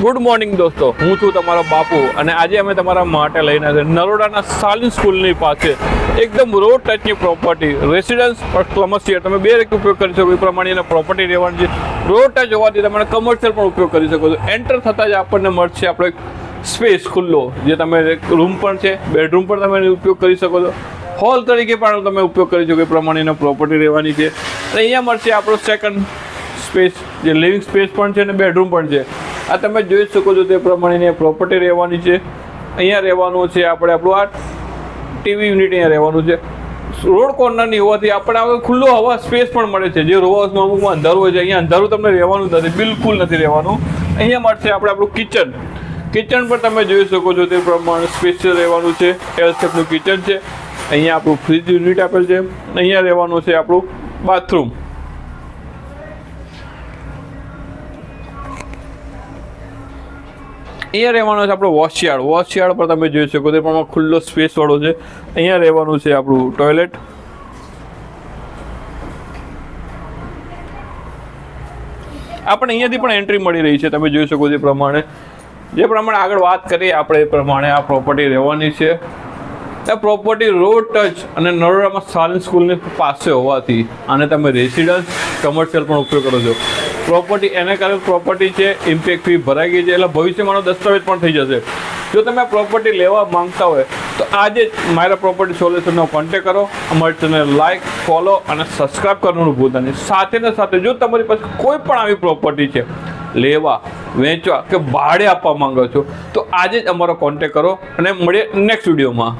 Good morning દોસ્તો, હું છું તમારો બાપુ અને આજે અમે તમારા માટે લઈને આવ્યા નરોડાના સાલિન સ્કૂલની પાસે એકદમ રોડ ટચની પ્રોપર્ટી રેસિડન્સ પર કમર્શિયલ તમે બે રીતે ઉપયોગ કરી શકો એ પ્રમાણે પ્રોપર્ટી રહેવાની છે. રોડ ટચ હોવાથી તમે કમર્શિયલ પણ ઉપયોગ કરી શકો છો. એન્ટર થતાં જ આપણને મળશે આપણો એક સ્પેસ ખુલ્લો, જે તમે રૂમ પણ છે, બેડરૂમ પણ તમે ઉપયોગ કરી શકો છો, હોલ તરીકે પણ તમે ઉપયોગ કરી શકો એ પ્રમાણેની પ્રોપર્ટી રહેવાની છે. અને અહીંયા મળશે આપણો સેકન્ડ સ્પેસ, જે લિવિંગ સ્પેસ પણ છે અને બેડરૂમ પણ છે. આ તમે જોઈ શકો છો તે પ્રમાણેની પ્રોપર્ટી રહેવાની છે. અહીંયા રહેવાનું છે આપણે આપણું આ ટીવી યુનિટ અહીંયા રહેવાનું છે. રોડ કોર્નરની હોવાથી આપણે આ ખુલ્લો હવા સ્પેસ પણ મળે છે. જે રો હાઉસમાં અમુકમાં અંધારું હોય છે, અહીંયા અંધારું તમને રહેવાનું નથી, બિલકુલ નથી રહેવાનું. અહીંયા મળશે આપણે આપણું કિચન. કિચન પણ તમે જોઈ શકો છો તે પ્રમાણે સ્પેશિયલ રહેવાનું છે. એલ શેપનું કિચન છે. અહીંયા આપણું ફ્રીજ યુનિટ આપેલ છે. અહીંયા રહેવાનું છે આપણું બાથરૂમ. અહીંયા રહેવાનો છે આપણો વોશયાર્ડ. વોશયાર્ડ પર તમે જોઈ શકો તે પ્રમાણે ખુલ્લો સ્પેસ વાળો છે. અહીંયા રહેવાનું છે આપણું ટોયલેટ. આપણે અહીંયાથી પણ એન્ટ્રી મળી રહી છે, તમે જોઈ શકો તે પ્રમાણે. જે પ્રમાણે આગળ વાત કરીએ આપણે એ પ્રમાણે આ પ્રોપર્ટી રહેવાની છે. આ પ્રોપર્ટી રોડ ટચ અને નરોડામાં સાલિન સ્કૂલની પાસે હોવાથી અને તમે રેસિડન્સ કમર્શિયલ પણ ઉપયોગ કરો છો. પ્રોપર્ટી એને કારણે પ્રોપર્ટી છે, ઇમ્પેક્ટ ફી ભરાઈ ગઈ છે, એટલે ભવિષ્યમાંનો દસ્તાવેજ પણ થઈ જશે. જો તમે પ્રોપર્ટી લેવા માંગતા હોય તો આજે જ મારા પ્રોપર્ટી સોલ્યુશનનો કોન્ટેક્ટ કરો. અમારી ચેનલ લાઇક, ફોલો અને સબસ્ક્રાઈબ કરવાનું ભૂલતા નહીં. સાથે ને સાથે જો તમારી પાસે કોઈ પણ આવી પ્રોપર્ટી છે, લેવા, વેચવા કે ભાડે આપવા માંગો છો, તો આજે જ અમારો કોન્ટેક્ટ કરો અને મળીએ નેક્સ્ટ વિડીયોમાં.